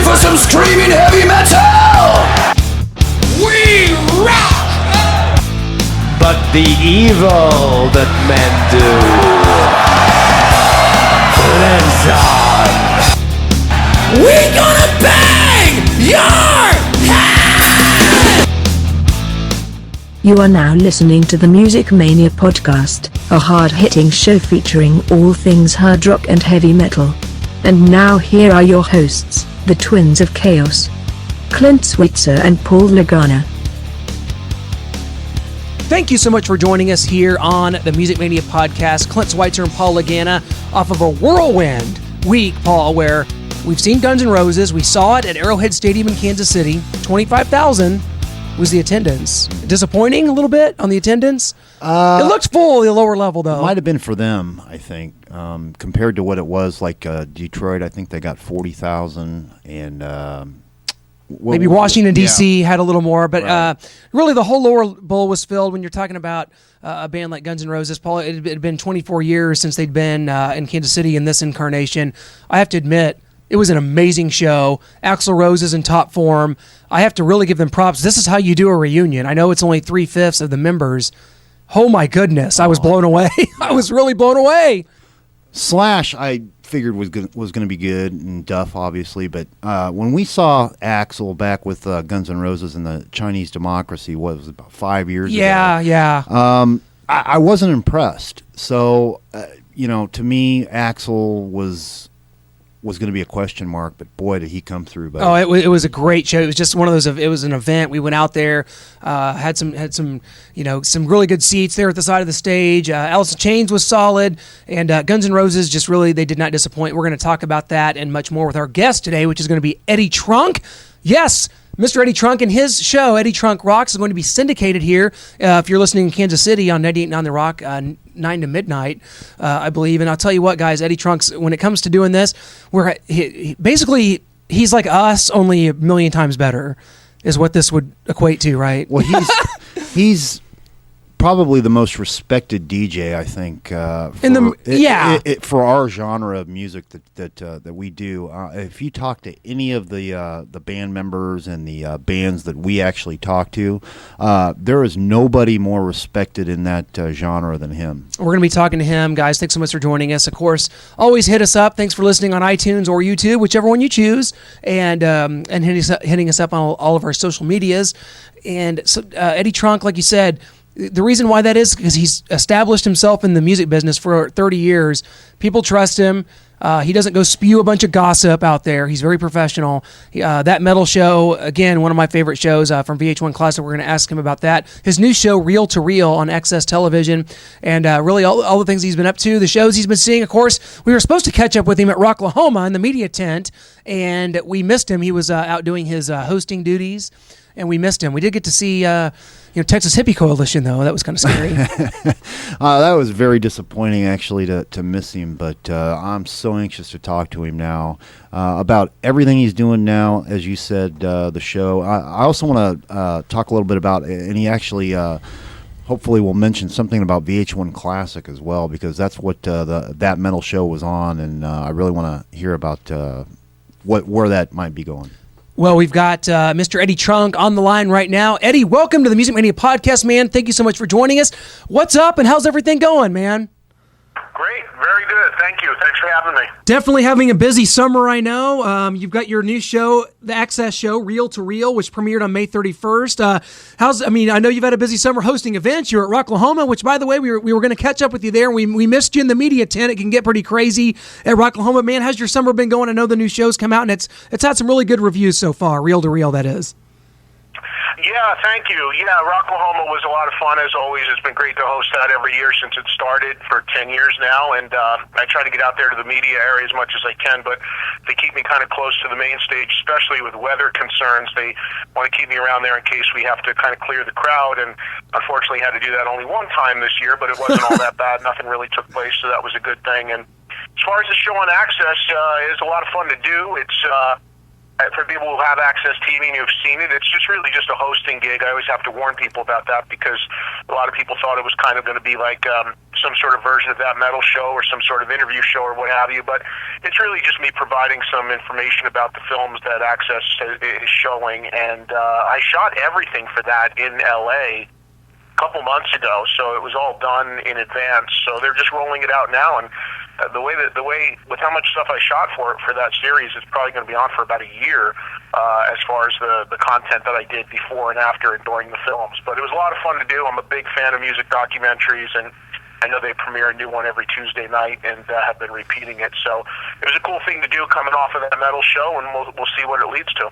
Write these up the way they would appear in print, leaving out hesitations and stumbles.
for some screaming heavy metal? We rock! But the evil that men do lives on. We gonna bang your head! You are now listening to the Music Mania podcast, a hard-hitting show featuring all things hard rock and heavy metal. And now here are your hosts, the Twins of Chaos, Clint Switzer and Paul Lagana. Thank you so much for joining us here on the Music Mania podcast. Clint Switzer and Paul Lagana off of a whirlwind week, Paul, where we've seen Guns N' Roses. We saw it at Arrowhead Stadium in Kansas City. 25,000 was the attendance. Disappointing a little bit on the attendance? It looked full the lower level, though. It might have been for them, I think, compared to what it was like Detroit. I think they got 40,000, and maybe Washington, D.C. had a little more, but right. Really the whole lower bowl was filled when you're talking about a band like Guns N' Roses. Paul, it had been 24 years since they'd been in Kansas City in this incarnation. I have to admit, it was an amazing show. Axl Rose is in top form. I have to really give them props. This is how you do a reunion. I know it's only 3/5 of the members. Oh my goodness, I was blown away. I was really blown away. Slash, I figured was going to be good, and Duff, obviously. But when we saw Axl back with Guns N' Roses and the Chinese Democracy, what was it, about 5 years ago? Yeah. I wasn't impressed. So, to me, Axl was going to be a question mark, but boy, did he come through. Buddy. Oh, it was a great show. It was just one of those. It was an event. We went out there, had some some really good seats there at the side of the stage. Alice in Chains was solid, and Guns N' Roses just really, they did not disappoint. We're going to talk about that and much more with our guest today, which is going to be Eddie Trunk. Yes, Mr. Eddie Trunk, and his show, Eddie Trunk Rocks, is going to be syndicated here. If you're listening in Kansas City on 98.9 The Rock, 9 to midnight, I believe. And I'll tell you what, guys, Eddie Trunk's, when it comes to doing this, basically he's like us, only a million times better, is what this would equate to, right? Well, he's probably the most respected DJ, I think, for our genre of music that we do. If you talk to any of the band members and the bands that we actually talk to, there is nobody more respected in that genre than him. We're going to be talking to him, guys. Thanks so much for joining us. Of course, always hit us up. Thanks for listening on iTunes or YouTube, whichever one you choose, and hitting us up on all of our social medias. And so, Eddie Trunk, like you said, the reason why that is because he's established himself in the music business for 30 years. People trust him. He doesn't go spew a bunch of gossip out there. He's very professional. That metal show, again, one of my favorite shows from VH1 Classic. We're going to ask him about that. His new show, Reel to Reel, on Access Television, and really all the things he's been up to, the shows he's been seeing. Of course, we were supposed to catch up with him at Rocklahoma in the media tent, and we missed him. He was out doing his hosting duties, and we missed him. We did get to see Texas Hippie Coalition, though. That was kind of scary. That was very disappointing, actually, to miss him. But I'm so anxious to talk to him now about everything he's doing now. As you said, the show. I also want to talk a little bit about, and he actually hopefully will mention something about VH1 Classic as well, because that's what that metal show was on, and I really want to hear about where that might be going. Well, we've got Mr. Eddie Trunk on the line right now. Eddie, welcome to the Music Mania podcast, man. Thank you so much for joining us. What's up, and how's everything going, man? Great. Very good. Thank you. Thanks for having me. Definitely having a busy summer, I know. You've got your new show, the Access show, Reel to Reel, which premiered on May 31st. I know you've had a busy summer hosting events. You were at Rocklahoma, which, by the way, we were going to catch up with you there. We missed you in the media tent. It can get pretty crazy at Rocklahoma. Man, how's your summer been going? I know the new show's come out, and it's had some really good reviews so far, Reel to Reel, that is. Yeah, thank you. Yeah, Rocklahoma was a lot of fun, as always. It's been great to host that every year since it started for 10 years now, and I try to get out there to the media area as much as I can, but they keep me kind of close to the main stage, especially with weather concerns. They want to keep me around there in case we have to kind of clear the crowd, and unfortunately had to do that only one time this year, but it wasn't all that bad. Nothing really took place, so that was a good thing. And as far as the show on Access, it's a lot of fun to do. It's for people who have Access TV and who've seen it, it's really just a hosting gig. I always have to warn people about that because a lot of people thought it was kind of going to be like some sort of version of That Metal Show or some sort of interview show or what have you. But it's really just me providing some information about the films that Access is showing. And I shot everything for that in L.A. a couple months ago, so it was all done in advance. So they're just rolling it out now, and the way with how much stuff I shot for that series, it's probably going to be on for about a year as far as the content that I did before and after and during the films. But it was a lot of fun to do. I'm a big fan of music documentaries, and I know they premiere a new one every Tuesday night and have been repeating it. So it was a cool thing to do coming off of That Metal Show, and we'll see what it leads to.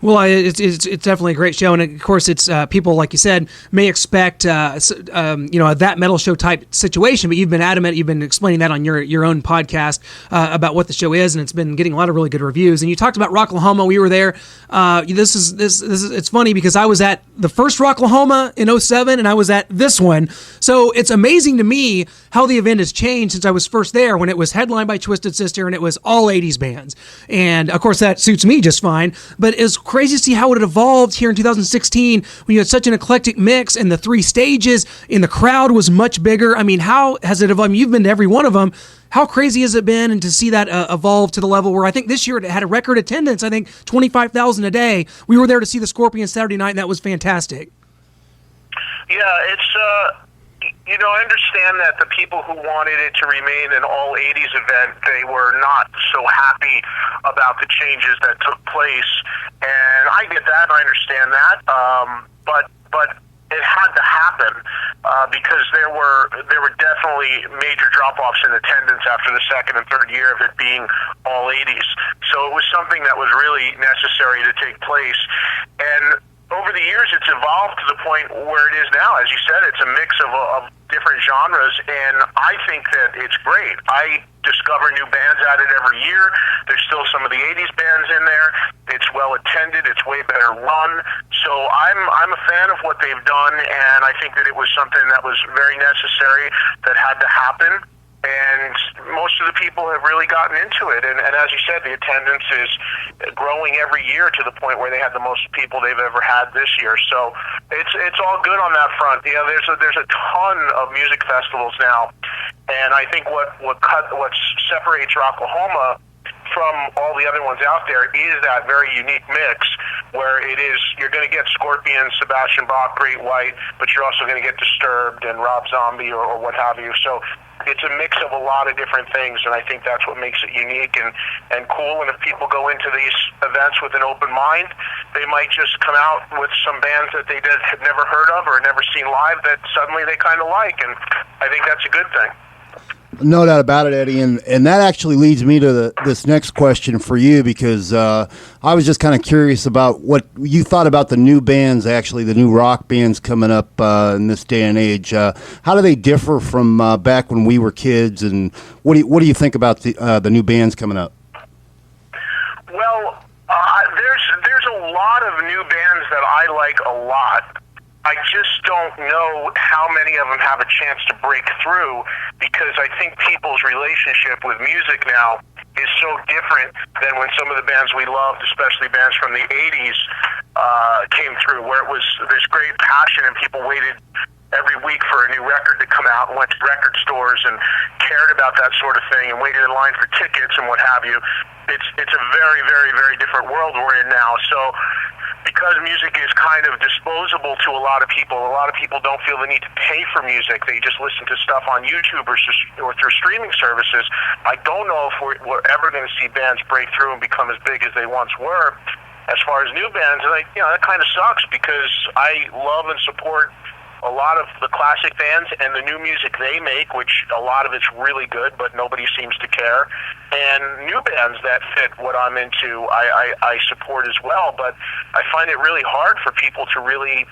Well, it's definitely a great show, and of course, it's people, like you said, may expect a That Metal Show type situation, but you've been adamant, you've been explaining that on your own podcast about what the show is, and it's been getting a lot of really good reviews. And you talked about Rocklahoma. We were there. This is it's funny because I was at the first Rocklahoma in 2007, and I was at this one, so it's amazing to me how the event has changed since I was first there, when it was headlined by Twisted Sister and it was all 80s bands, and of course that suits me just fine. But it's crazy to see how it had evolved here in 2016 when you had such an eclectic mix and the 3 stages and the crowd was much bigger. I mean, how has it evolved? I mean, you've been to every one of them. How crazy has it been? And to see that evolve to the level where I think this year it had a record attendance, I think 25,000 a day. We were there to see the Scorpions Saturday night, and that was fantastic. Yeah, it's I understand that the people who wanted it to remain an all-80s event, they were not so happy about the changes that took place, and I get that, and I understand that, but it had to happen because there were definitely major drop-offs in attendance after the second and third year of it being all 80s. So it was something that was really necessary to take place, and over the years, it's evolved to the point where it is now. As you said, it's a mix of different genres, and I think that it's great. I discover new bands at it every year. There's still some of the 80s bands in there. It's well attended. It's way better run. So I'm a fan of what they've done, and I think that it was something that was very necessary that had to happen. And most of the people have really gotten into it. And as you said, the attendance is growing every year to the point where they had the most people they've ever had this year. So it's all good on that front. You know, there's a ton of music festivals now. And I think what separates Rocklahoma from all the other ones out there is that very unique mix where it is, you're going to get Scorpions, Sebastian Bach, Great White, but you're also going to get Disturbed and Rob Zombie or what have you. So it's a mix of a lot of different things, and I think that's what makes it unique and cool. And if people go into these events with an open mind, they might just come out with some bands that they had never heard of or never seen live that suddenly they kind of like, and I think that's a good thing. No doubt about it, Eddie, and that actually leads me to this next question for you, because I was just kind of curious about what you thought about the new bands, actually the new rock bands coming up in this day and age. How do they differ from back when we were kids, and what do you think about the new bands coming up? Well, there's a lot of new bands that I like a lot. I just don't know how many of them have a chance to break through, because I think people's relationship with music now is so different than when some of the bands we loved, especially bands from the 80s, came through, where it was this great passion and people waited every week for a new record to come out and went to record stores and cared about that sort of thing and waited in line for tickets and what have you. It's a very, very, very different world we're in now. So because music is kind of disposable to a lot of people don't feel the need to pay for music. They just listen to stuff on YouTube or through streaming services. I don't know if we're ever going to see bands break through and become as big as they once were. As far as new bands, and that kind of sucks, because I love and support a lot of the classic bands and the new music they make, which a lot of it's really good, but nobody seems to care. And new bands that fit what I'm into, I support as well. But I find it really hard for people to really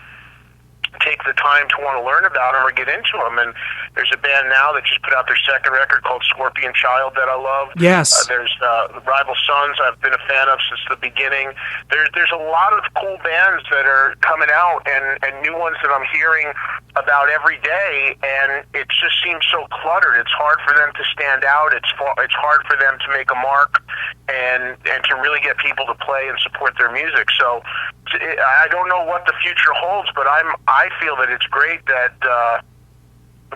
take the time to want to learn about them or get into them. And there's a band now that just put out their second record called Scorpion Child that I love. Yes. There's the Rival Sons I've been a fan of since the beginning. There's a lot of cool bands that are coming out and new ones that I'm hearing about every day, and it just seems so cluttered. It's hard for them to stand out. It's hard for them to make a mark and to really get people to play and support their music. So I don't know what the future holds, but I feel that it's great that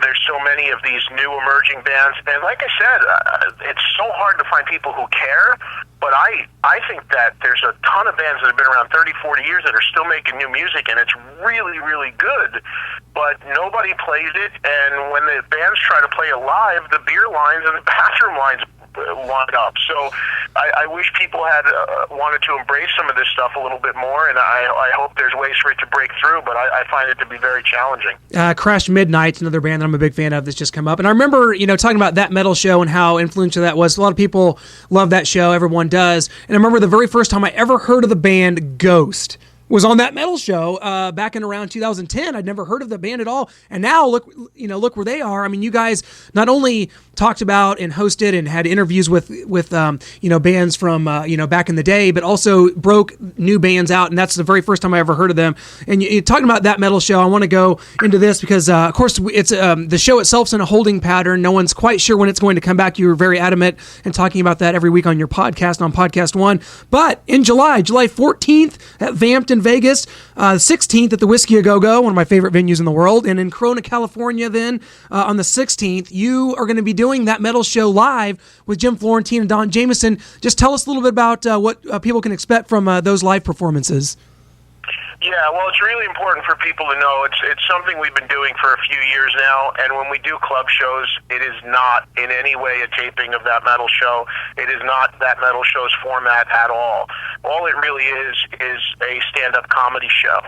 there's so many of these new emerging bands. And like I said, it's so hard to find people who care, but I think that there's a ton of bands that have been around 30, 40 years that are still making new music, and it's really, really good, but nobody plays it. And when the bands try to play it live, the beer lines and the bathroom lines line up. So I wish people had wanted to embrace some of this stuff a little bit more, and I hope there's ways for it to break through, but I find it to be very challenging. Crash Midnight's another band that I'm a big fan of that's just come up. And I remember, talking about That Metal Show and how influential that was. A lot of people love that show. Everyone does. And I remember the very first time I ever heard of the band Ghost was on That Metal Show back in around 2010. I'd never heard of the band at all, and now look where they are. I mean, you guys not only talked about and hosted and had interviews with bands from back in the day, but also broke new bands out, and that's the very first time I ever heard of them. And you're talking about That Metal Show, I want to go into this because of course it's the show itself's in a holding pattern. No one's quite sure when it's going to come back. You were very adamant in talking about that every week on your podcast on Podcast One. But in July 14th at Vamped in Vegas, 16th at the Whiskey A Go-Go, one of my favorite venues in the world, and in Corona, California then on the 16th, you are going to be doing That Metal Show live with Jim Florentine and Don Jameson. Just tell us a little bit about what people can expect from those live performances. Yeah, well, it's really important for people to know it's something we've been doing for a few years now, and when we do club shows, it is not in any way a taping of That Metal Show. It is not That Metal Show's format at all. All it really is a stand-up comedy show,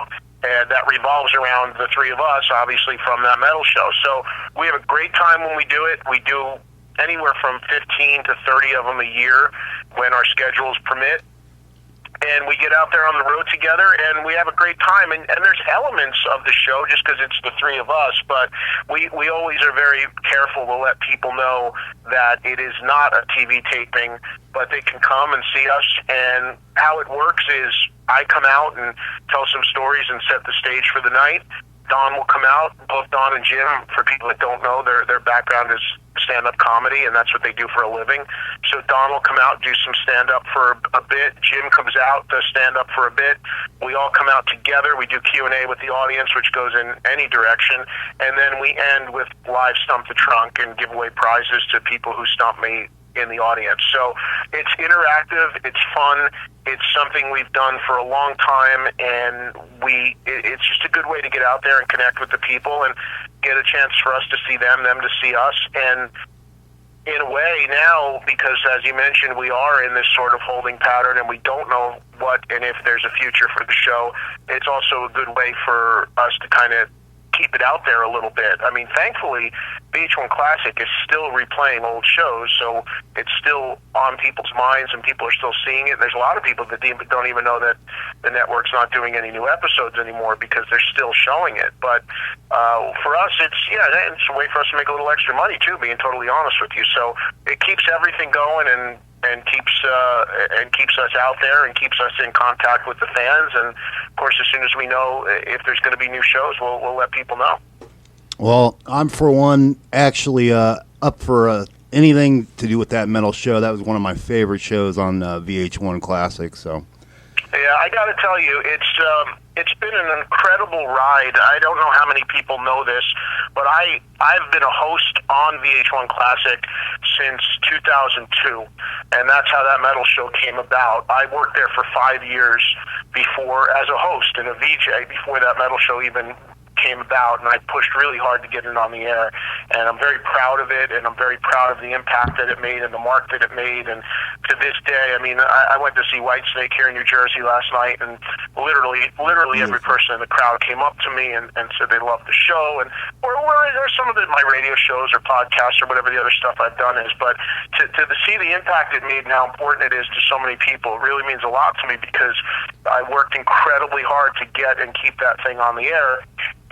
and that revolves around the three of us, obviously, from That Metal Show. So we have a great time when we do it. We do anywhere from 15 to 30 of them a year when our schedules permit. And we get out there on the road together, and we have a great time. And there's elements of the show just because it's the three of us, but we always are very careful to let people know that it is not a TV taping, but they can come and see us. And how it works is I come out and tell some stories and set the stage for the night. Don will come out. Both Don and Jim, for people that don't know, their background is stand-up comedy, and that's what they do for a living. So Don will come out, do some stand-up for a bit. Jim comes out, does stand-up for a bit. We all come out together. We do Q&A with the audience, which goes in any direction. And then we end with live Stump the Trunk and give away prizes to people who stump me in the audience. So it's interactive, it's fun, it's something we've done for a long time, and it's just a good way to get out there and connect with the people and get a chance for us to see them to see us. And in a way now, because as you mentioned, we are in this sort of holding pattern and we don't know what and if there's a future for the show, it's also a good way for us to kind of keep it out there a little bit. I mean, thankfully, VH1 Classic is still replaying old shows, so it's still on people's minds and people are still seeing it. There's a lot of people that don't even know that the network's not doing any new episodes anymore because they're still showing it. But for us, it's a way for us to make a little extra money too, being totally honest with you. So it keeps everything going and keeps us out there and keeps us in contact with the fans. And of course, as soon as we know if there's going to be new shows, we'll let people know. Well, I'm for one actually up for anything to do with That Metal Show. That was one of my favorite shows on VH1 Classic. So yeah, I got to tell you, it's been an incredible ride. I don't know how many people know this, but I've been a host on VH1 Classic since 2002, and that's how That Metal Show came about. I worked there for 5 years before as a host and a VJ before That Metal Show even came about, and I pushed really hard to get it on the air, and I'm very proud of it, and I'm very proud of the impact that it made and the mark that it made. And to this day, I mean, I went to see Whitesnake here in New Jersey last night, and literally every person in the crowd came up to me and said they loved the show, and or some of my radio shows or podcasts or whatever the other stuff I've done is, but to see the impact it made and how important it is to so many people, it really means a lot to me because I worked incredibly hard to get and keep that thing on the air.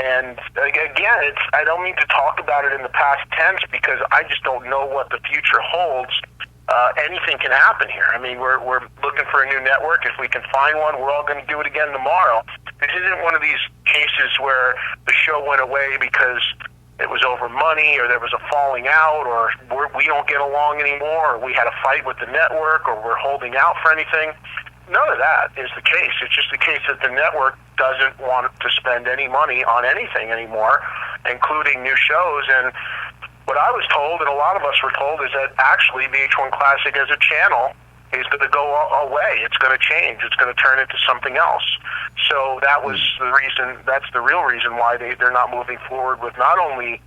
And again, I don't mean to talk about it in the past tense because I just don't know what the future holds. Anything can happen here. I mean, we're looking for a new network. If we can find one, we're all going to do it again tomorrow. This isn't one of these cases where the show went away because it was over money, or there was a falling out, or we don't get along anymore, or we had a fight with the network, or we're holding out for anything. None of that is the case. It's just the case that the network doesn't want to spend any money on anything anymore, including new shows. And what I was told, and a lot of us were told, is that actually VH1 Classic as a channel is going to go away. It's going to change. It's going to turn into something else. So that was the reason. That's the real reason why they're not moving forward with not only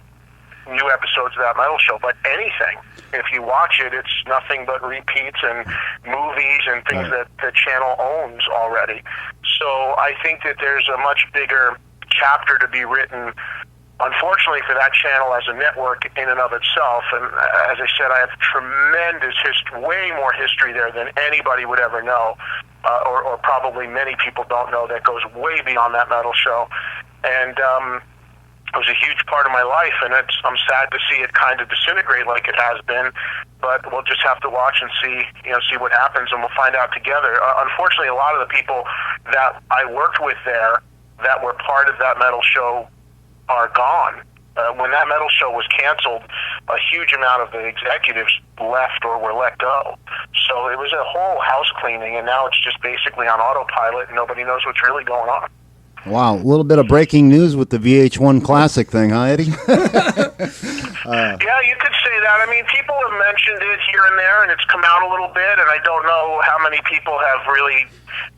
new episodes of That Metal Show, but anything. If you watch it, it's nothing but repeats and movies and things that the channel owns already. So I think that there's a much bigger chapter to be written, unfortunately, for that channel as a network in and of itself. And as I said, I have tremendous history, way more history there than anybody would ever know, or probably many people don't know, that goes way beyond That Metal Show. And it was a huge part of my life, and I'm sad to see it kind of disintegrate like it has been. But we'll just have to watch and see what happens, and we'll find out together. Unfortunately, a lot of the people that I worked with there that were part of That Metal Show are gone. When That Metal Show was canceled, a huge amount of the executives left or were let go. So it was a whole house cleaning, and now it's just basically on autopilot, and nobody knows what's really going on. Wow, a little bit of breaking news with the VH1 Classic thing, huh, Eddie? Yeah, you could say that. I mean, people have mentioned it here and there, and it's come out a little bit, and I don't know how many people have really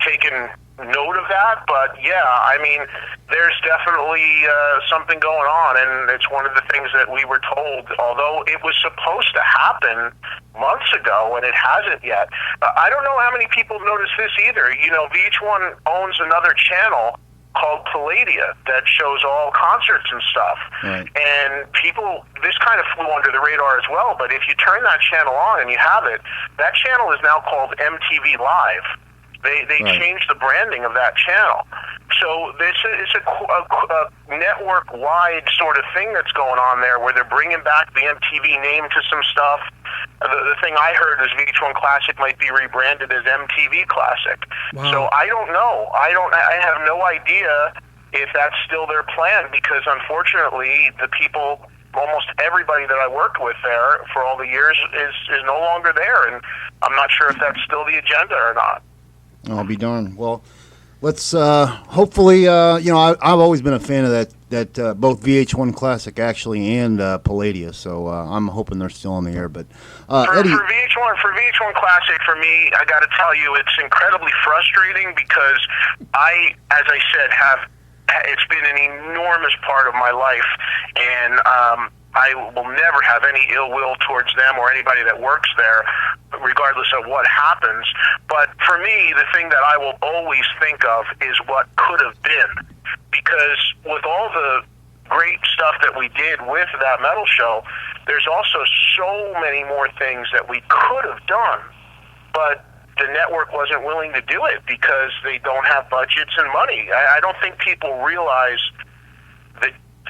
taken note of that, but yeah, I mean, there's definitely something going on, and it's one of the things that we were told, although it was supposed to happen months ago, and it hasn't yet. I don't know how many people noticed this either. You know, VH1 owns another channel called Palladia that shows all concerts and stuff. Right. And people, this kind of flew under the radar as well, but if you turn that channel on and you have it, that channel is now called MTV Live. They right. changed the branding of that channel. So this is a network-wide sort of thing that's going on there, where they're bringing back the MTV name to some stuff. The thing I heard is VH1 Classic might be rebranded as MTV Classic. Wow. So I don't know. I have no idea if that's still their plan, because unfortunately the people, almost everybody that I worked with there for all the years is no longer there, and I'm not sure if that's still the agenda or not. I'll be darned. Well, let's hopefully, I've always been a fan of that both VH1 Classic actually and Palladia, so I'm hoping they're still on the air. But Eddie, for VH1 Classic, for me, I got to tell you, it's incredibly frustrating because as I said, it's been an enormous part of my life, and I will never have any ill will towards them or anybody that works there, regardless of what happens. But for me, the thing that I will always think of is what could have been. Because with all the great stuff that we did with That Metal Show, there's also so many more things that we could have done. But the network wasn't willing to do it because they don't have budgets and money. I don't think people realize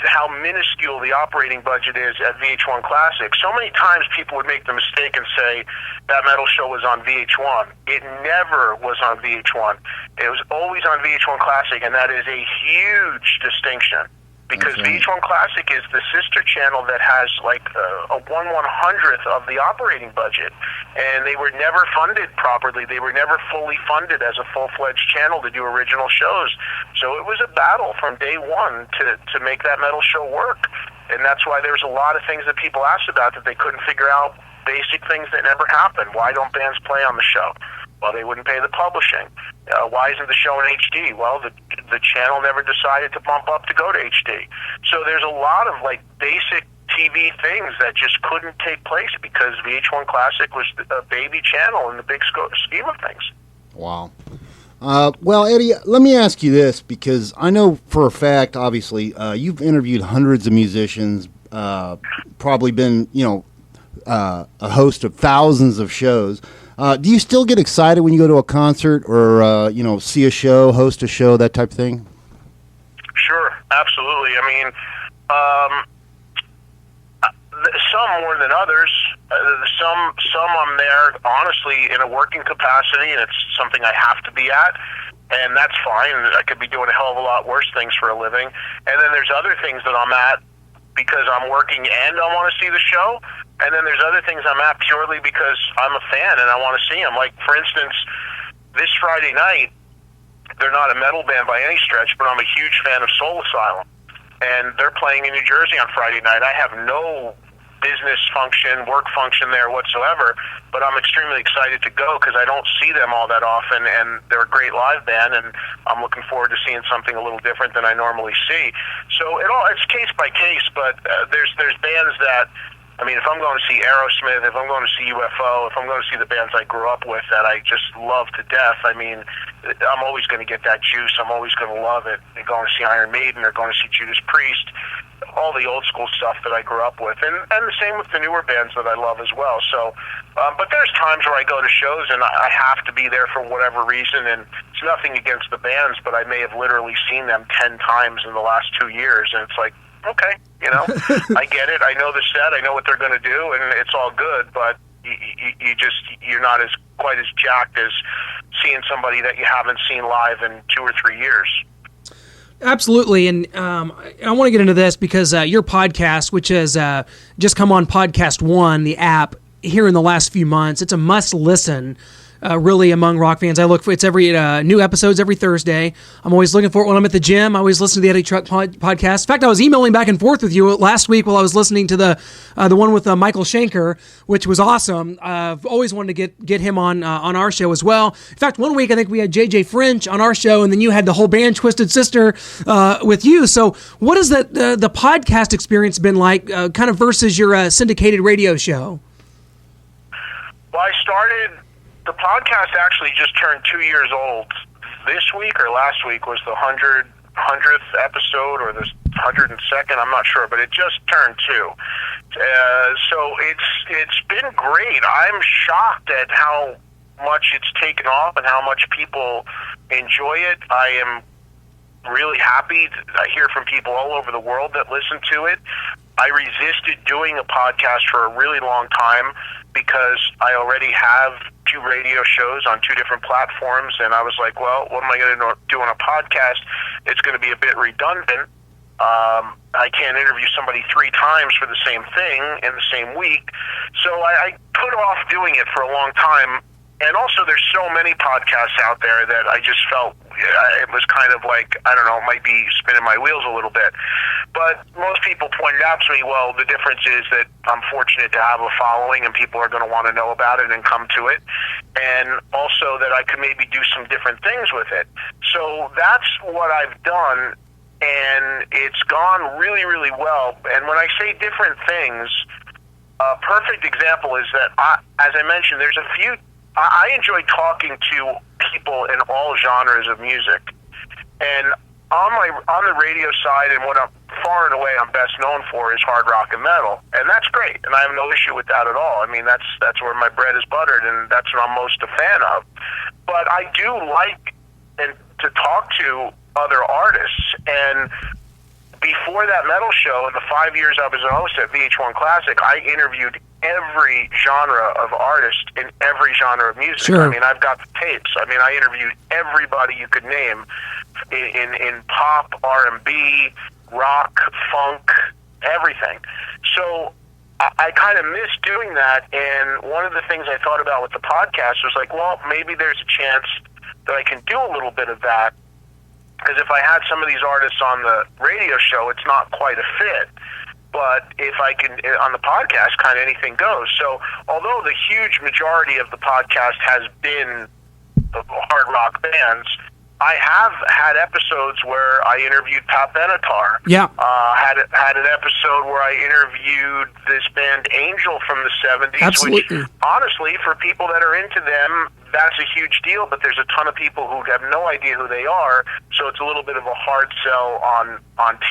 how minuscule the operating budget is at VH1 Classic. So many times people would make the mistake and say That Metal Show was on VH1. It never was on VH1. It was always on VH1 Classic, and that is a huge distinction. Because right. VH1 Classic is the sister channel that has like a 1/100th of the operating budget. And they were never funded properly. They were never fully funded as a full-fledged channel to do original shows. So it was a battle from day one to make That Metal Show work. And that's why there's a lot of things that people asked about that they couldn't figure out, basic things that never happened. Why don't bands play on the show? Well, they wouldn't pay the publishing. Why isn't the show in HD? Well, the channel never decided to bump up to go to HD. So there's a lot of like basic TV things that just couldn't take place because VH1 Classic was a baby channel in the big scheme of things. Wow. Well, Eddie, let me ask you this, because I know for a fact, obviously, you've interviewed hundreds of musicians, probably been, a host of thousands of shows. Do you still get excited when you go to a concert or, see a show, host a show, that type of thing? Sure. absolutely. I mean, some more than others. Some I'm there honestly in a working capacity, and it's something I have to be at, and that's fine. I could be doing a hell of a lot worse things for a living. And then there's other things that I'm at because I'm working and I want to see the show. And then there's other things I'm at purely because I'm a fan and I want to see them. Like, for instance, this Friday night, they're not a metal band by any stretch, but I'm a huge fan of Soul Asylum. And they're playing in New Jersey on Friday night. I have no business function, work function there whatsoever, but I'm extremely excited to go because I don't see them all that often, and they're a great live band, and I'm looking forward to seeing something a little different than I normally see. So it's case by case, but there's bands that, I mean, if I'm going to see Aerosmith, if I'm going to see UFO, if I'm going to see the bands I grew up with that I just love to death, I mean, I'm always going to get that juice. I'm always going to love it. They're going to see Iron Maiden, they're going to see Judas Priest, all the old school stuff that I grew up with, and the same with the newer bands that I love as well. So, but there's times where I go to shows and I have to be there for whatever reason, and it's nothing against the bands, but I may have literally seen them 10 times in the last 2 years, and it's like, okay, you know, I get it. I know the set. I know what they're going to do, and it's all good. But you're not as quite as jacked as seeing somebody that you haven't seen live in 2 or 3 years. Absolutely, and I want to get into this because your podcast, which has just come on Podcast One, the app, here in the last few months, it's a must-listen. Really, among rock fans, I look for it's every new episodes every Thursday. I'm always looking for it when I'm at the gym. I always listen to the Eddie Truck podcast. In fact, I was emailing back and forth with you last week while I was listening to the one with Michael Schenker, which was awesome. I've always wanted to get him on our show as well. In fact, one week I think we had JJ French on our show, and then you had the whole band Twisted Sister with you. So, what has the podcast experience been like, kind of versus your syndicated radio show? Well, I started. The podcast actually just turned 2 years old this week, or last week was the 100th episode, or the 102nd, I'm not sure, but it just turned 2. So it's been great. I'm shocked at how much it's taken off and how much people enjoy it. I am really happy. I hear from people all over the world that listen to it. I resisted doing a podcast for a really long time because I already have 2 radio shows on 2 different platforms, and I was like, well, what am I going to do on a podcast? It's going to be a bit redundant. I can't interview somebody 3 times for the same thing in the same week. So I put off doing it for a long time. And also, there's so many podcasts out there that I just felt it was kind of like, I don't know, it might be spinning my wheels a little bit. But most people pointed out to me, well, the difference is that I'm fortunate to have a following and people are going to want to know about it and come to it. And also that I could maybe do some different things with it. So that's what I've done, and it's gone really, really well. And when I say different things, a perfect example is that, as I mentioned, there's a few. I enjoy talking to people in all genres of music, and on the radio side, and what I'm far and away I'm best known for is hard rock and metal, and that's great, and I have no issue with that at all. I mean, that's where my bread is buttered, and that's what I'm most a fan of. But I do like to talk to other artists, and before that metal show, in the 5 years I was a host at VH1 Classic, I interviewed every genre of artist in every genre of music. Sure. I mean, I've got the tapes. I mean, I interviewed everybody you could name in pop, R&B, rock, funk, everything. So I kind of miss doing that, and one of the things I thought about with the podcast was like, well, maybe there's a chance that I can do a little bit of that. Because if I had some of these artists on the radio show, it's not quite a fit. But if I can, on the podcast, kind of anything goes. So although the huge majority of the podcast has been hard rock bands, I have had episodes where I interviewed Pat Benatar. Yeah. Had an episode where I interviewed this band Angel from the 70s. Absolutely. Which, honestly, for people that are into them, that's a huge deal, but there's a ton of people who have no idea who they are, so it's a little bit of a hard sell on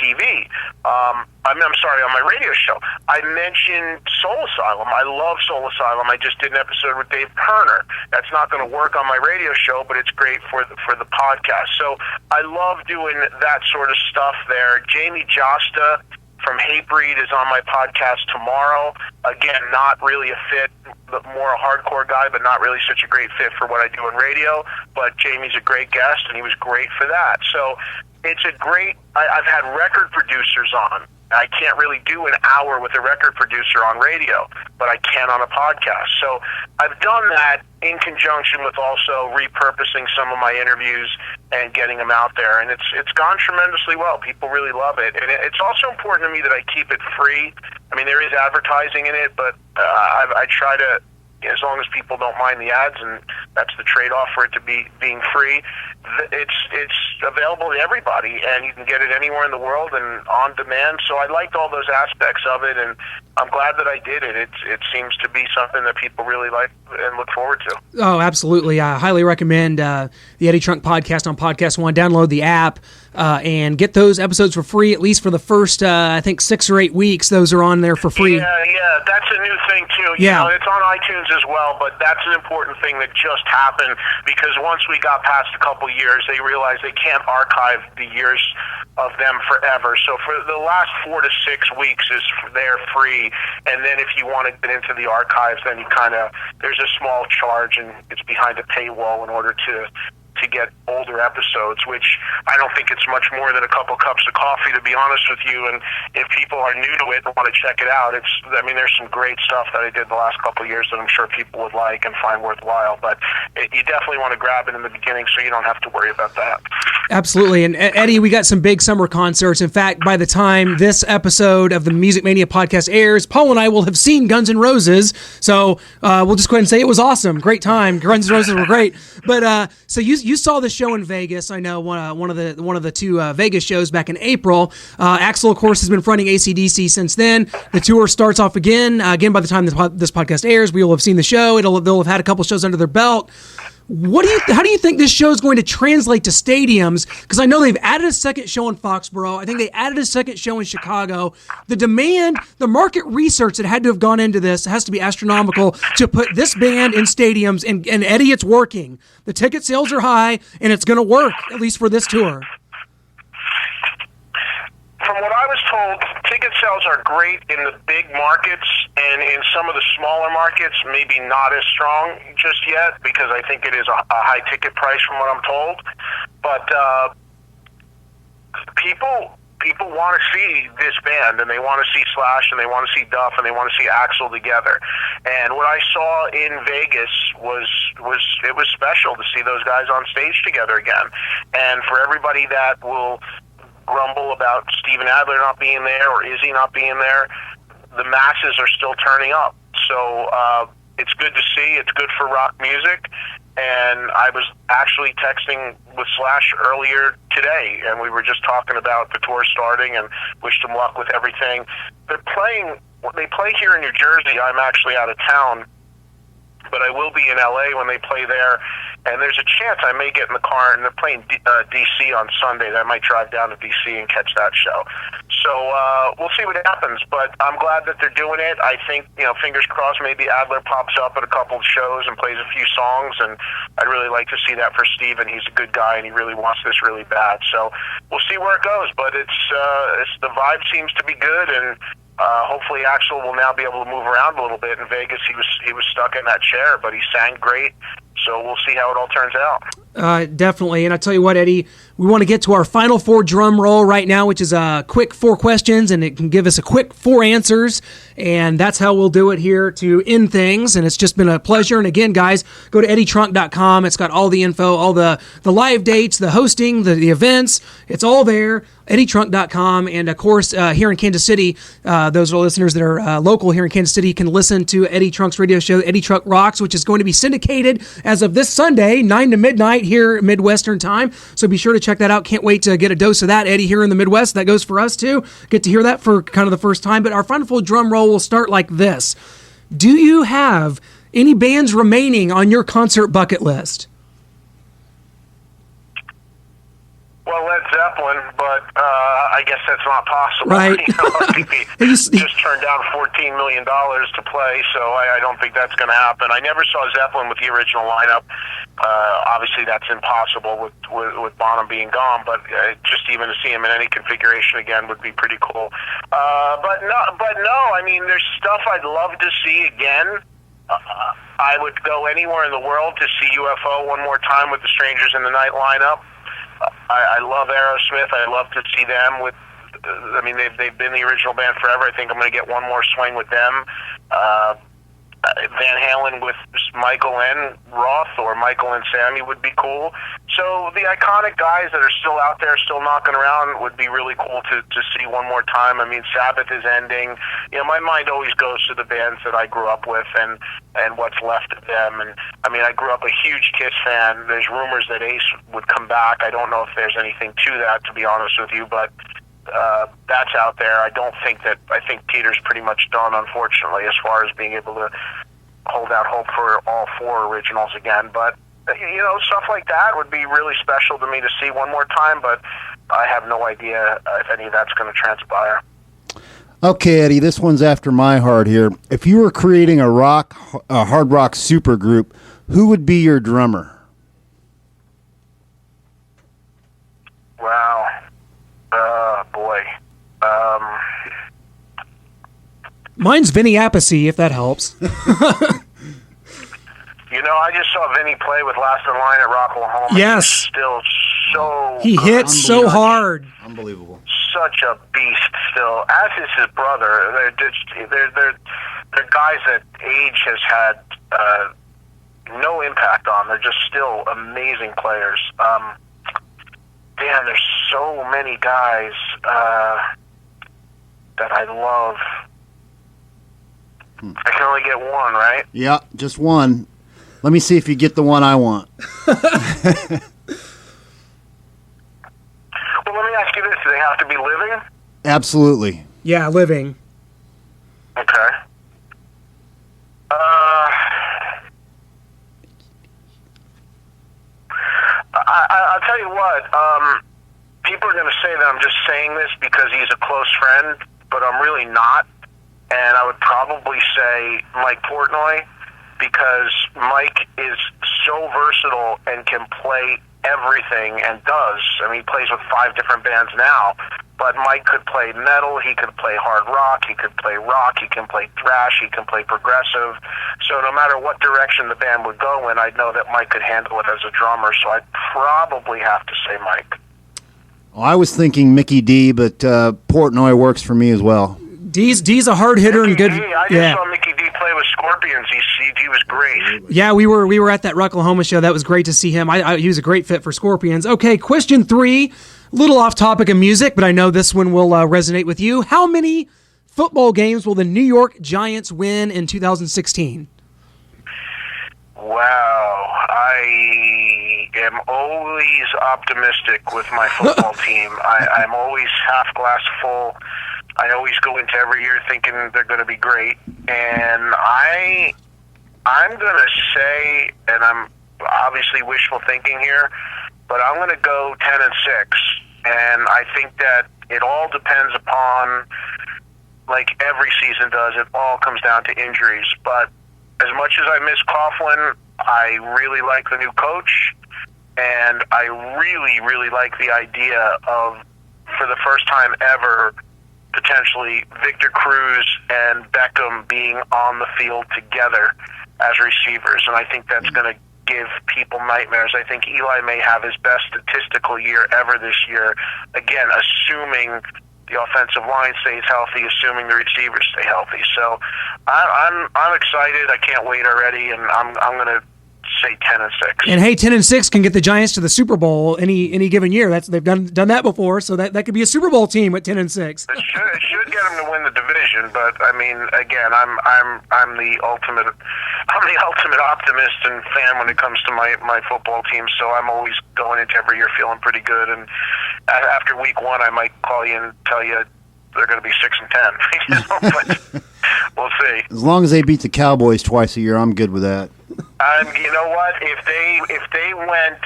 TV. I'm sorry, on my radio show. I mentioned Soul Asylum. I love Soul Asylum. I just did an episode with Dave Kerner. That's not going to work on my radio show, but it's great for the podcast. So I love doing that sort of stuff there. Jamie Josta from Hatebreed is on my podcast tomorrow. Again, not really a fit, but more a hardcore guy, but not really such a great fit for what I do in radio. But Jamie's a great guest, and he was great for that. So it's a great, I've had record producers on. I can't really do an hour with a record producer on radio, but I can on a podcast. So I've done that in conjunction with also repurposing some of my interviews and getting them out there. And it's gone tremendously well. People really love it. And it's also important to me that I keep it free. I mean, there is advertising in it, but I try to, as long as people don't mind the ads, and that's the trade-off for it to be being free, it's available to everybody, and you can get it anywhere in the world and on demand. So I liked all those aspects of it, and I'm glad that I did it. It seems to be something that people really like and look forward to. Oh, absolutely. I highly recommend the Eddie Trunk Podcast on Podcast One. Download the app and get those episodes for free, at least for the first, I think, 6 or 8 weeks. Those are on there for free. Yeah, that's a new thing, too. You know, it's on iTunes as well, but that's an important thing that just happened, because once we got past a couple years, they realized they can't archive the years of them forever. So for the last 4 to 6 weeks is they're free, and then if you want to get into the archives, then you there's a small charge, and it's behind a paywall in order to get older episodes, which I don't think it's much more than a couple cups of coffee, to be honest with you. And if people are new to it and want to check it out, there's some great stuff that I did the last couple of years that I'm sure people would like and find worthwhile. But you definitely want to grab it in the beginning so you don't have to worry about that. Absolutely. And Eddie, we got some big summer concerts. In fact, by the time this episode of the Music Mania podcast airs, Paul and I will have seen Guns N' Roses. So we'll just go ahead and say it was awesome. Great time. Guns N' Roses were great. But so you saw the show in Vegas. I know one of the two Vegas shows back in April. Axl, of course, has been fronting AC/DC since then. The tour starts off again. Again, by the time this podcast airs, we will have seen the show. They'll have had a couple shows under their belt. How do you think this show is going to translate to stadiums? Because I know they've added a second show in Foxborough. I think they added a second show in Chicago. The demand, the market research that had to have gone into this has to be astronomical to put this band in stadiums. And Eddie, it's working. The ticket sales are high, and it's going to work, at least for this tour. From what I was told, ticket sales are great in the big markets, and in some of the smaller markets, maybe not as strong just yet, because I think it is a high ticket price from what I'm told. But people want to see this band, and they want to see Slash, and they want to see Duff, and they want to see Axl together. And what I saw in Vegas was special to see those guys on stage together again. And for everybody that will grumble about Steven Adler not being there or Izzy not being there, the masses are still turning up. So it's good to see. It's good for rock music. And I was actually texting with Slash earlier today, and we were just talking about the tour starting and wished him luck with everything. They play here in New Jersey. I'm actually out of town, but I will be in LA when they play there. And there's a chance I may get in the car, and they're playing D.C. on Sunday. I might drive down to D.C. and catch that show. So we'll see what happens, but I'm glad that they're doing it. I think, fingers crossed, maybe Adler pops up at a couple of shows and plays a few songs, and I'd really like to see that for Steven. He's a good guy, and he really wants this really bad. So we'll see where it goes, but it's the vibe seems to be good, and hopefully Axl will now be able to move around a little bit. In Vegas, he was stuck in that chair, but he sang great. So we'll see how it all turns out. Definitely. And I tell you what, Eddie, we want to get to our final 4 drum roll right now, which is a quick 4 questions, and it can give us a quick 4 answers. And that's how we'll do it here to end things. And it's just been a pleasure. And again, guys, go to eddietrunk.com. It's got all the info, all the live dates, the hosting, the events. It's all there. eddietrunk.com. And of course, here in Kansas City, those are listeners that are local here in Kansas City can listen to Eddie Trunk's radio show, Eddie Trunk Rocks, which is going to be syndicated as of this Sunday, 9 to midnight here Midwestern time. So be sure to check that out. Can't wait to get a dose of that, Eddie, here in the Midwest. That goes for us too. Get to hear that for kind of the first time. But our final full drum roll will start like this. Do you have Any bands remaining on your concert bucket list? Well, Led Zeppelin, but I guess that's not possible. Right. I think they just turned down $14 million to play, so I don't think that's going to happen. I never saw Zeppelin with the original lineup. Obviously, that's impossible with Bonham being gone, but just even to see him in any configuration again would be pretty cool. But no, I mean, there's stuff I'd love to see again. I would go anywhere in the world to see UFO one more time with the Strangers in the Night lineup. I love Aerosmith. I love to see them with. I mean, they've been the original band forever. I think I'm going to get one more swing with them. Van Halen with Michael and Roth, or Michael and Sammy would be cool. So the iconic guys that are still out there, still knocking around, would be really cool to see one more time. I mean, Sabbath is ending. You know, my mind always goes to the bands that I grew up with and what's left of them. And I mean, I grew up a huge Kiss fan. There's rumors that Ace would come back. I don't know if there's anything to that, to be honest with you, but that's out there. I think Peter's pretty much done, unfortunately, as far as being able to hold out hope for all four originals again. But, you know, stuff like that would be really special to me to see one more time, but I have no idea if any of that's going to transpire. Okay, Eddie, this one's after my heart here. If you were creating a hard rock supergroup, who would be your drummer? Wow. Boy. Mine's Vinny Appice, if that helps. You know, I just saw Vinny play with Last in Line at Rock Oklahoma. Yes. He's still so He hits so hard. Unbelievable. Such a beast still, as is his brother. They're guys that age has had no impact on. They're just still amazing players. Damn, there's so many guys that I love. I can only get one, right? Yeah, just one. Let me see if you get the one I want. Well, let me ask you this. Do they have to be living? Absolutely. Yeah, living. Okay. I'll tell you what. People are going to say that I'm just saying this because he's a close friend, but I'm really not. And I would probably say Mike Portnoy, because Mike is so versatile and can play everything, and does. I mean, he plays with 5 different bands now. But Mike could play metal, he could play hard rock, he could play rock, he can play thrash, he can play progressive. So no matter what direction the band would go in, I'd know that Mike could handle it as a drummer. So I'd probably have to say Mike. Well, I was thinking Mickey D, but Portnoy works for me as well. D's a hard hitter and good. I just saw Mickey D play with Scorpions. He was great. Yeah, we were at that Rocklahoma show. That was great to see him. He was a great fit for Scorpions. Okay, question 3, little off topic of music, but I know this one will resonate with you. How many football games will the New York Giants win in 2016? Wow, I am always optimistic with my football team. I'm always half glass full. I always go into every year thinking they're going to be great, and I'm going to say, and I'm obviously wishful thinking here, but I'm going to go 10-6, and I think that it all depends upon, like every season does, it all comes down to injuries. But as much as I miss Coughlin, I really like the new coach, and I really, really like the idea of, for the first time ever, potentially Victor Cruz and Beckham being on the field together as receivers. And I think that's going to give people nightmares. I think Eli may have his best statistical year ever this year. Again, assuming the offensive line stays healthy, assuming the receivers stay healthy. So I'm excited. I can't wait already, and I'm going to say 10-6. And hey, 10-6 can get the Giants to the Super Bowl any given year. They've done that before, so that could be a Super Bowl team at 10-6. It should get them to win the division, but I mean, again, I'm the ultimate optimist and fan when it comes to my football team. So I'm always going into every year feeling pretty good. And after week 1, I might call you and tell you they're going to be 6-10. You know, but we'll see. As long as they beat the Cowboys twice a year, I'm good with that. And you know what? If they went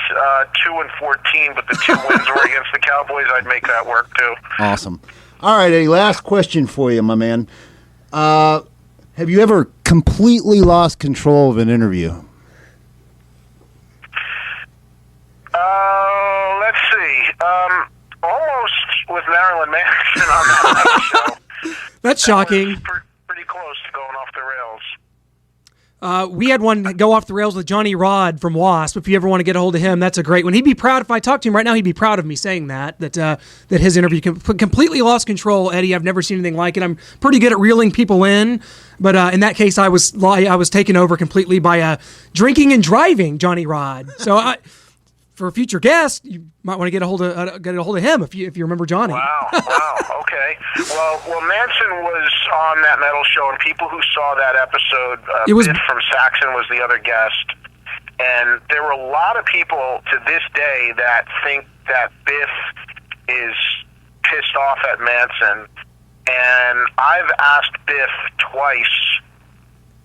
2-14, but the 2 wins were against the Cowboys, I'd make that work too. Awesome. All right, Eddie. Last question for you, my man. Have you ever completely lost control of an interview? Let's see. Almost with Marilyn Manson on that show. That's shocking. Pretty close to going off the rails. We had one go off the rails with Johnny Rod from Wasp. If you ever want to get a hold of him, that's a great one. He'd be proud if I talked to him right now. He'd be proud of me saying that his interview completely lost control. Eddie, I've never seen anything like it. I'm pretty good at reeling people in, but in that case, I was taken over completely by drinking and driving Johnny Rod. So for a future guest, you might want to get a hold of him if you remember Johnny. Wow. Okay. Well, Manson was on that metal show, and people who saw that episode, Biff from Saxon was the other guest, and there were a lot of people to this day that think that Biff is pissed off at Manson, and I've asked Biff twice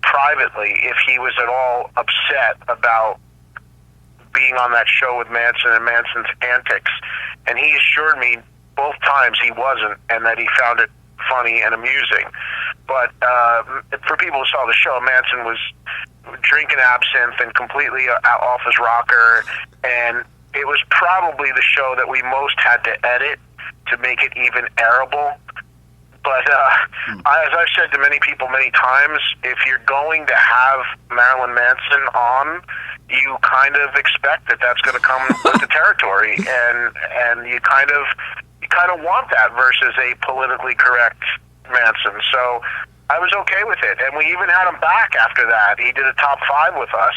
privately if he was at all upset about being on that show with Manson and Manson's antics, and he assured me both times he wasn't, and that he found it funny and amusing. But for people who saw the show, Manson was drinking absinthe and completely off his rocker, and it was probably the show that we most had to edit to make it even airable. But as I've said to many people many times, if you're going to have Marilyn Manson on, you kind of expect that that's going to come with the territory, and you kind of want that versus a politically correct Manson. So I was okay with it, and we even had him back after that. He did a top 5 with us.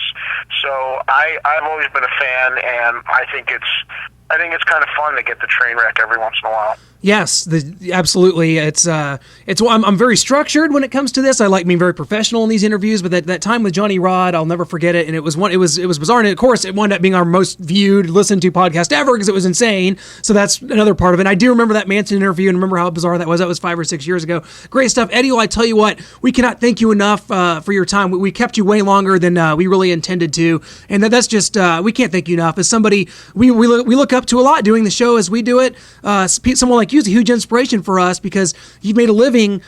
So I've always been a fan, and I think it's kind of fun to get the train wreck every once in a while. Yes, absolutely. I'm very structured when it comes to this. I like being very professional in these interviews, but that time with Johnny Rod, I'll never forget it. And it was bizarre. And of course, it wound up being our most viewed, listened to podcast ever because it was insane. So that's another part of it. And I do remember that Manson interview and remember how bizarre that was. That was 5 or 6 years ago. Great stuff. Eddie, well, I tell you what, we cannot thank you enough for your time. We kept you way longer than we really intended to. And that's just, we can't thank you enough. As somebody we look up to a lot doing the show as we do it, someone like you is a huge inspiration for us because you've made a living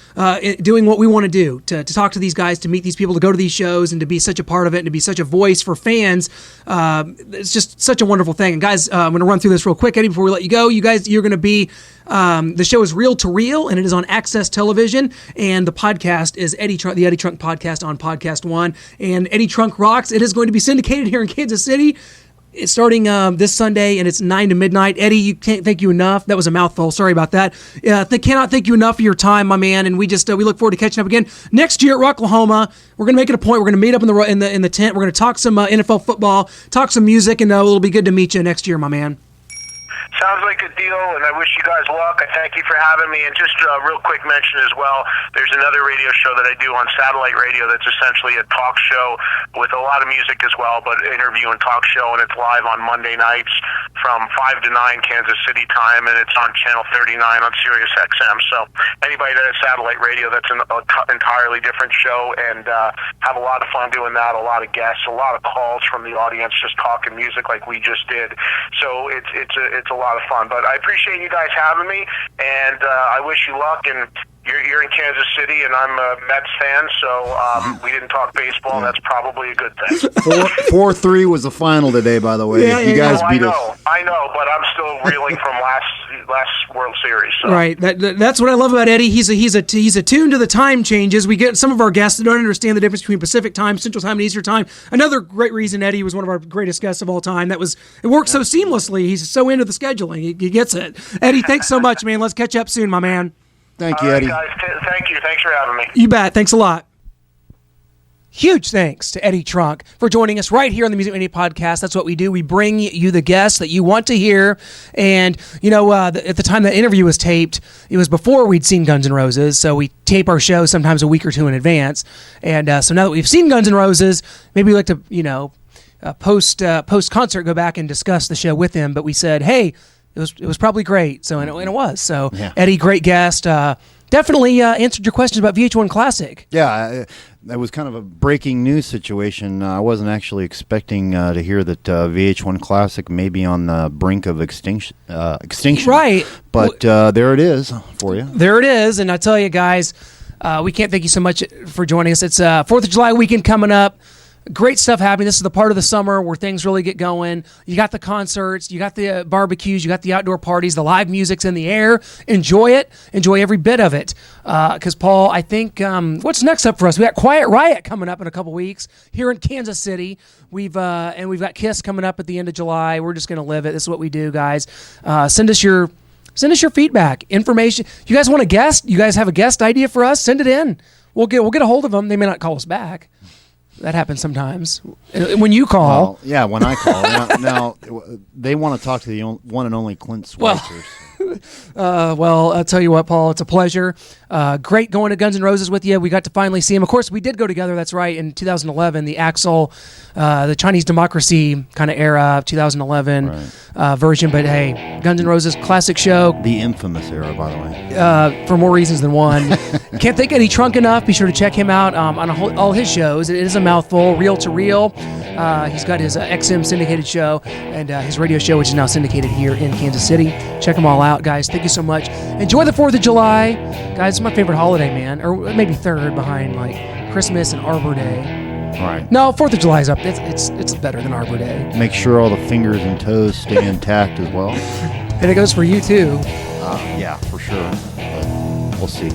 doing what we want to do, to talk to these guys, to meet these people, to go to these shows, and to be such a part of it, and to be such a voice for fans. It's just such a wonderful thing. And guys, I'm going to run through this real quick, Eddie, before we let you go. You guys, you're going to be, the show is Reel to Reel, and it is on Access Television, and the podcast is the Eddie Trunk Podcast on Podcast One, and Eddie Trunk Rocks. It is going to be syndicated here in Kansas City. It's starting this Sunday, and it's 9 to midnight. Eddie, you can't thank you enough. That was a mouthful. Sorry about that. Cannot thank you enough for your time, my man. And we look forward to catching up again next year at Rocklahoma. We're going to make it a point. We're going to meet up in the tent. We're going to talk some NFL football, talk some music, and it'll be good to meet you next year, my man. Sounds like a deal, and I wish you guys luck. I thank you for having me. And just a real quick mention as well, there's another radio show that I do on satellite radio that's essentially a talk show with a lot of music as well, but interview and talk show, and it's live on Monday nights from 5 to 9 Kansas City time, and it's on Channel 39 on Sirius XM. So anybody that has satellite radio, that's an entirely different show, and have a lot of fun doing that, a lot of guests, a lot of calls from the audience just talking music like we just did. So it's a lot of fun. But I appreciate you guys having me, and I wish you luck. And you're in Kansas City, and I'm a Mets fan, so we didn't talk baseball. That's probably a good thing. 4-3 was the final today, by the way. You guys beat us. I know, but I'm still reeling from last World Series. So. Right. That's what I love about Eddie. He's attuned to the time changes. We get some of our guests that don't understand the difference between Pacific time, Central time, and Eastern time. Another great reason Eddie was one of our greatest guests of all time. It works so seamlessly. He's so into the scheduling. He gets it. Eddie, thanks so much, man. Let's catch up soon, my man. Thank you, Eddie. Guys, thank you. Thanks for having me. You bet. Thanks a lot. Huge thanks to Eddie Trunk for joining us right here on the Music Mania podcast. That's what we do. We bring you the guests that you want to hear. And, at the time that interview was taped, it was before we'd seen Guns N' Roses. So we tape our show sometimes a week or two in advance. And so now that we've seen Guns N' Roses, maybe we'd like to, post-concert go back and discuss the show with him. But we said, hey, it was probably great. So and it was. So Yeah. Eddie, great guest. Definitely answered your questions about VH1 Classic. Yeah, that was kind of a breaking news situation. I wasn't actually expecting to hear that VH1 Classic may be on the brink of extinction. Right. But there it is for you. There it is. And I tell you guys, we can't thank you so much for joining us. It's 4th of July weekend coming up. Great stuff happening. This is the part of the summer where things really get going. You got the concerts, you got the barbecues, you got the outdoor parties, the live music's in the air. Enjoy it. Enjoy every bit of it. Because, Paul, I think, what's next up for us? We got Quiet Riot coming up in a couple weeks here in Kansas City. We've got Kiss coming up at the end of July. We're just going to live it. This is what we do, guys. Send us your feedback, information. You guys want a guest? You guys have a guest idea for us? Send it in. We'll get a hold of them. They may not call us back. That happens sometimes. When you call. Well, yeah, when I call. now, they want to talk to the one and only Clint Switzer. Well, I'll tell you what, Paul, it's a pleasure. Great going to Guns N' Roses with you. We got to finally see him. Of course, we did go together, that's right, in 2011, the Axl, the Chinese Democracy kind of era, 2011 version. But hey, Guns N' Roses, classic show. The infamous era, by the way. For more reasons than one. Can't thank Eddie Trunk enough. Be sure to check him out on all his shows. It is a mouthful, Reel to Reel. He's got his XM syndicated show and his radio show, which is now syndicated here in Kansas City. Check them all out, guys. Thank you so much. Enjoy the 4th of July. Guys, it's my favorite holiday, man. Or maybe third behind like Christmas and Arbor Day. Right. No, 4th of July is up. It's better than Arbor Day. Make sure all the fingers and toes stay intact as well. And it goes for you, too. Yeah, for sure. But we'll see.